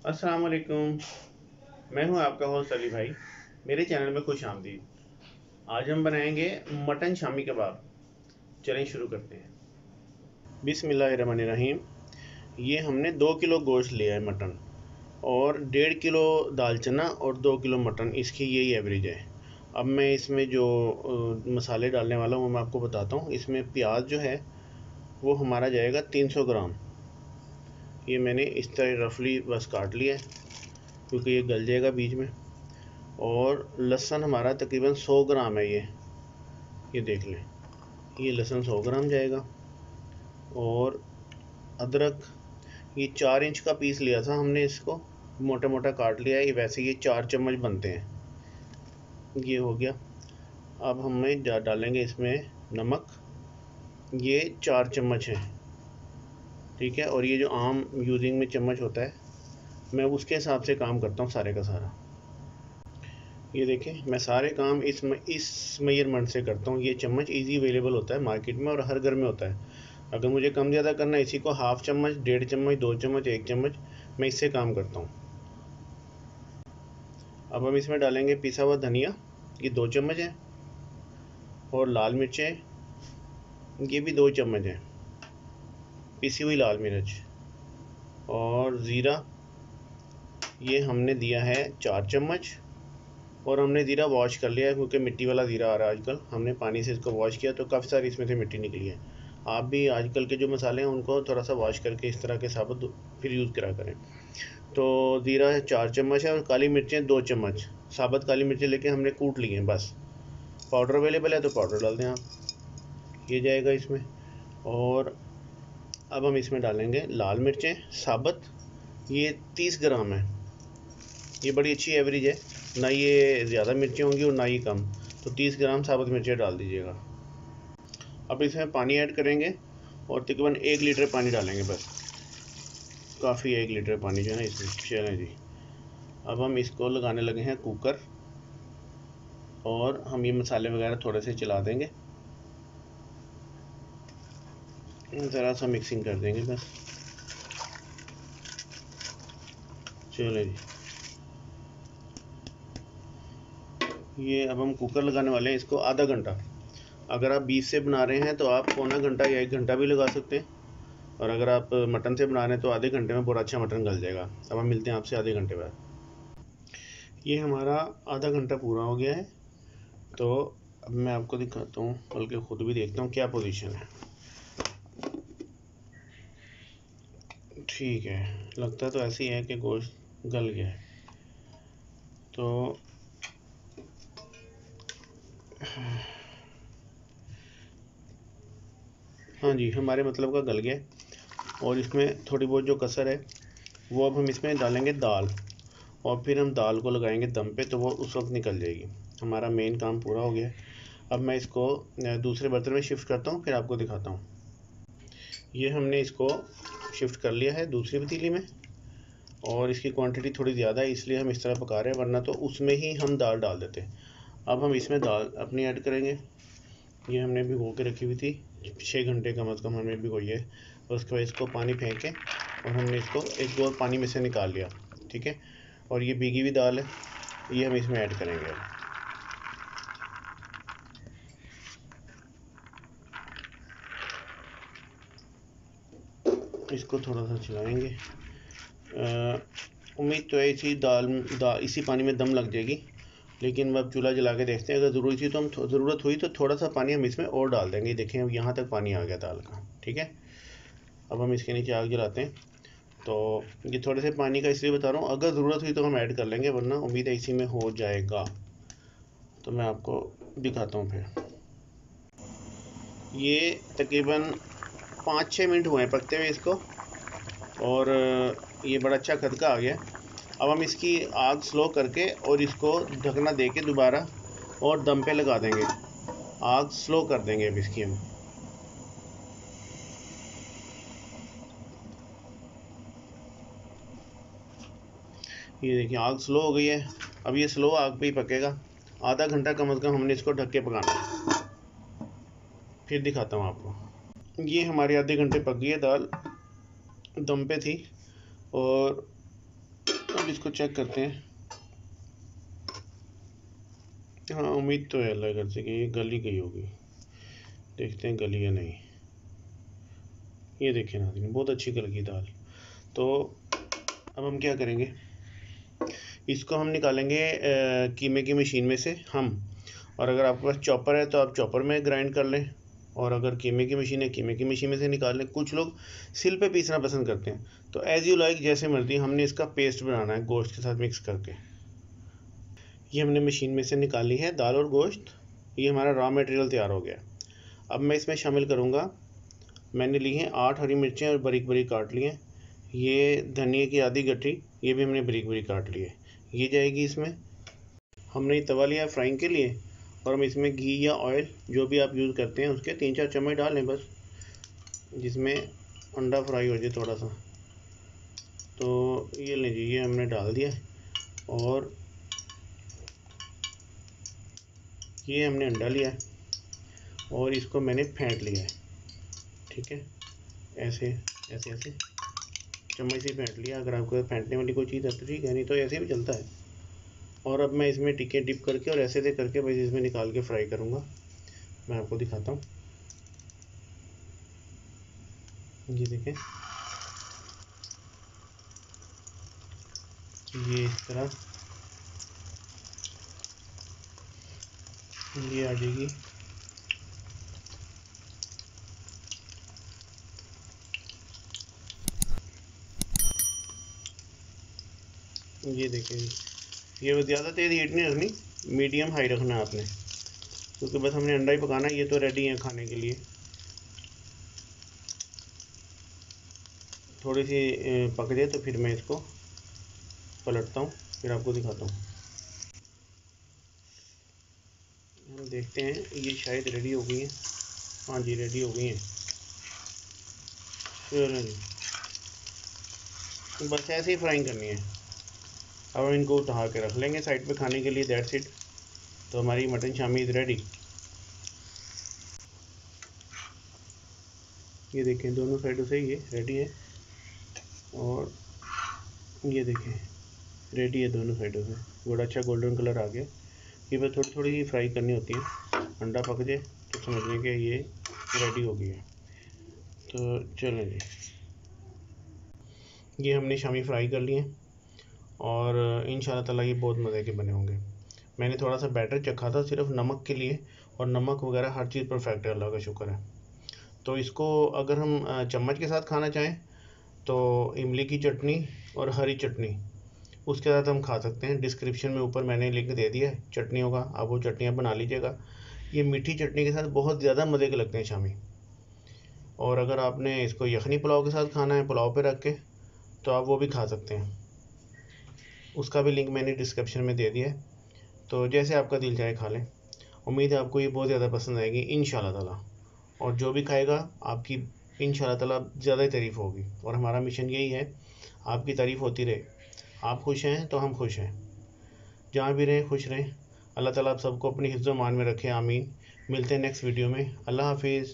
अस्सलाम वालेकुम। मैं हूं आपका होस्ट अली भाई। मेरे चैनल में खुश आमदीद। आज हम बनाएंगे मटन शामी कबाब। चलें शुरू करते हैं। बिस्मिल्लाहिर्रहमानिर्रहीम। ये हमने 2 किलो गोश्त लिया है मटन, और 1.5 किलो दाल चना और 2 किलो मटन, इसकी यही एवरेज है। अब मैं इसमें जो मसाले डालने वाला हूँ मैं आपको बताता हूँ। इसमें प्याज जो है वो हमारा जाएगा 300 ग्राम। ये मैंने इस तरह रफली बस काट लिया है क्योंकि ये गल जाएगा बीच में। और लहसुन हमारा तकरीबन 100 ग्राम है। ये देख लें, ये लहसुन 100 ग्राम जाएगा। और अदरक, ये 4 इंच का पीस लिया था हमने, इसको मोटा मोटा काट लिया है। ये वैसे ये 4 चम्मच बनते हैं। ये हो गया। अब हमें डालेंगे इसमें नमक, ये 4 चम्मच है, ठीक है। और ये जो आम यूजिंग में चम्मच होता है, मैं उसके हिसाब से काम करता हूँ सारे का सारा। ये देखें, मैं सारे काम इस मेजरमेंट से करता हूँ। ये चम्मच इजी अवेलेबल होता है मार्केट में और हर घर में होता है। अगर मुझे कम ज़्यादा करना है, इसी को हाफ चम्मच, 1.5 चम्मच, 2 चम्मच, 1 चम्मच, मैं इससे काम करता हूँ। अब हम इसमें डालेंगे पिसा हुआ धनिया, ये 2 चम्मच है। और लाल मिर्चें, ये भी 2 चम्मच है, पिसी हुई लाल मिर्च। और ज़ीरा, ये हमने दिया है 4 चम्मच। और हमने ज़ीरा वॉश कर लिया है क्योंकि मिट्टी वाला ज़ीरा आ रहा है आजकल। हमने पानी से इसको वॉश किया तो काफ़ी सारी इसमें से मिट्टी निकली है। आप भी आजकल के जो मसाले हैं उनको थोड़ा सा वॉश करके इस तरह के साबुत फिर यूज़ करा करें। तो ज़ीरा 4 चम्मच है, और काली मिर्चें 2 चम्मच। साबुत काली मिर्चें लेके हमने कूट ली हैं बस। पाउडर अवेलेबल है तो पाउडर डाल दें आप, ये जाएगा इसमें। और अब हम इसमें डालेंगे लाल मिर्चें साबुत, ये 30 ग्राम है। ये बड़ी अच्छी एवरेज है, ना ये ज़्यादा मिर्चें होंगी और ना ही कम। तो 30 ग्राम साबुत मिर्चें डाल दीजिएगा। अब इसमें पानी ऐड करेंगे और तकरीबन 1 लीटर पानी डालेंगे बस, काफ़ी है 1 लीटर पानी जो है ना इसमें। चलें जी, अब हम इसको लगाने लगे हैं कुकर, और हम ये मसाले वगैरह थोड़े से चला देंगे, ज़रा सा मिक्सिंग कर देंगे बस। चलें जी, ये अब हम कुकर लगाने वाले हैं इसको आधा घंटा। अगर आप बीफ से बना रहे हैं तो आप पौना घंटा या 1 घंटा भी लगा सकते हैं, और अगर आप मटन से बना रहे हैं तो आधे घंटे में बहुत अच्छा मटन गल जाएगा। अब हम मिलते हैं आपसे आधे घंटे बाद। ये हमारा आधा घंटा पूरा हो गया है, तो अब मैं आपको दिखाता हूँ, बल्कि ख़ुद भी देखता हूँ क्या पोजीशन है। ठीक है, लगता तो ऐसे ही है कि गोश्त गल गया है। तो हाँ जी, हमारे मतलब का गल गया। और इसमें थोड़ी बहुत जो कसर है वो अब हम इसमें डालेंगे दाल, और फिर हम दाल को लगाएंगे दम पे, तो वो उस वक्त निकल जाएगी। हमारा मेन काम पूरा हो गया है। अब मैं इसको दूसरे बर्तन में शिफ्ट करता हूँ, फिर आपको दिखाता हूँ। ये हमने इसको शिफ्ट कर लिया है दूसरी पतीली में, और इसकी क्वांटिटी थोड़ी ज़्यादा है इसलिए हम इस तरह पका रहे हैं, वरना तो उसमें ही हम दाल डाल देते। अब हम इसमें दाल अपनी ऐड करेंगे। ये हमने भिगो के रखी हुई थी, 6 घंटे कम अज़ कम हमने भिगोई है। और उसके बाद इसको पानी फेंक के और हमने इसको एक दो पानी में से निकाल लिया, ठीक है। और ये भीगी हुई दाल है, ये हम इसमें ऐड करेंगे। इसको थोड़ा सा चलाएंगे। उम्मीद तो है इसी पानी में दम लग जाएगी, लेकिन अब चूल्हा जला के देखते हैं। अगर ज़रूरत हुई तो थोड़ा सा पानी हम इसमें और डाल देंगे। देखें, अब यहाँ तक पानी आ गया दाल का, ठीक है। अब हम इसके नीचे आग जलाते हैं। तो ये थोड़े से पानी का इसलिए बता रहा हूँ, अगर ज़रूरत हुई तो हम ऐड कर लेंगे, वरना उम्मीद है इसी में हो जाएगा। तो मैं आपको दिखाता हूँ फिर। ये तकरीबन 5-6 मिनट हुए हैं पकते हुए इसको, और ये बड़ा अच्छा खदका आ गया। अब हम इसकी आग स्लो करके और इसको ढकना दे के दोबारा और दम पे लगा देंगे। आग स्लो कर देंगे अब इसकी हम। ये देखिए, आग स्लो हो गई है। अब ये स्लो आग पे ही पकेगा। आधा घंटा कम से कम हमने इसको ढक के पकाना है। फिर दिखाता हूँ आपको। ये हमारे आधे घंटे पक गई है दाल, दम पे थी। और अब इसको चेक करते हैं। हाँ, उम्मीद तो है अल्लाह कर से कि ये गली गई होगी। देखते हैं गली या नहीं। ये देखें नाज़रीन, बहुत अच्छी गल गई दाल। तो अब हम क्या करेंगे, इसको हम निकालेंगे कीमे की मशीन में से हम। और अगर आपके पास चॉपर है तो आप चॉपर में ग्राइंड कर लें, और अगर कीमे की मशीन है कीमे की मशीन में से निकाल लें। कुछ लोग सिल पे पीसना पसंद करते हैं, तो एज़ यू लाइक, जैसे मर्जी। हमने इसका पेस्ट बनाना है गोश्त के साथ मिक्स करके। ये हमने मशीन में से निकाली है दाल और गोश्त। ये हमारा रॉ मटेरियल तैयार हो गया। अब मैं इसमें शामिल करूँगा, मैंने ली हैं 8 हरी मिर्चें और बारीक बारीक काट ली हैं। ये धनिया की आधी गट्ठी, ये भी हमने बारीक बारीक काट ली है, ये जाएगी इसमें। हमने ये तवा लिया फ्राइंग के लिए, और हम इसमें घी या ऑयल जो भी आप यूज़ करते हैं उसके 3-4 चम्मच डाल लें बस, जिसमें अंडा फ्राई हो जाए थोड़ा सा। तो ये लीजिए, ये हमने डाल दिया, और ये हमने अंडा लिया है और इसको मैंने फेंट लिया है। ठीक है, ऐसे ऐसे ऐसे चम्मच से फेंट लिया। अगर आपको फेंटने वाली कोई चीज़ है तो ठीक है, नहीं तो ऐसे भी चलता है। और अब मैं इसमें टिक्के डिप करके और ऐसे दे करके बस इसमें निकाल के फ्राई करूँगा। मैं आपको दिखाता हूँ, ये देखें, ये इस तरह ये आ जाएगी। ये देखें, ये ज़्यादा तेज़ हीट नहीं रखनी, मीडियम हाई रखना है आपने, क्योंकि बस हमने अंडा ही पकाना है। ये तो रेडी है खाने के लिए। थोड़ी सी पक जाए तो फिर मैं इसको पलटता हूँ, फिर आपको दिखाता हूँ। हम देखते हैं, ये शायद रेडी हो गई है। हाँ जी, रेडी हो गई हैं। चलो जी, बस ऐसे ही फ्राइंग करनी है। अब हम इनको उतार के रख लेंगे साइड पे खाने के लिए, दैट्स इट। तो हमारी मटन शामी इज़ रेडी। ये देखें, दोनों साइडों से ये रेडी है, और ये देखें रेडी है दोनों साइडों से। बड़ा अच्छा गोल्डन कलर आ गया। ये बस थोड़ी थोड़ी फ्राई करनी होती है, अंडा पक जाए तो समझने के ये रेडी हो गई है। तो चलें जी, ये हमने शामी फ्राई कर लिए हैं, और इंशाल्लाह ताला ये बहुत मज़े के बने होंगे। मैंने थोड़ा सा बैटर चखा था सिर्फ नमक के लिए, और नमक वगैरह हर चीज़ परफेक्ट है, अल्लाह का शुक्र है। तो इसको अगर हम चम्मच के साथ खाना चाहें तो इमली की चटनी और हरी चटनी उसके साथ हम खा सकते हैं। डिस्क्रिप्शन में ऊपर मैंने लिंक दे दिया है चटनियों का, आप वो चटनियाँ बना लीजिएगा। ये मीठी चटनी के साथ बहुत ज़्यादा मज़े के लगते हैं शामी। और अगर आपने इसको यखनी पुलाव के साथ खाना है, पुलाव पे रख के, तो आप वो भी खा सकते हैं। उसका भी लिंक मैंने डिस्क्रिप्शन में दे दिया है। तो जैसे आपका दिल चाहे खा लें। उम्मीद है आपको ये बहुत ज़्यादा पसंद आएगी इंशाल्लाह ताला, और जो भी खाएगा आपकी इंशाल्लाह ताला ज़्यादा ही तारीफ़ होगी। और हमारा मिशन यही है, आपकी तारीफ़ होती रहे। आप खुश हैं तो हम खुश हैं। जहाँ भी रहें खुश रहें। अल्लाह ताला आप सबको अपनी हिफ्ज़-ओ-मान में रखे, आमीन। मिलते हैं नेक्स्ट वीडियो में। अल्लाह हाफिज़।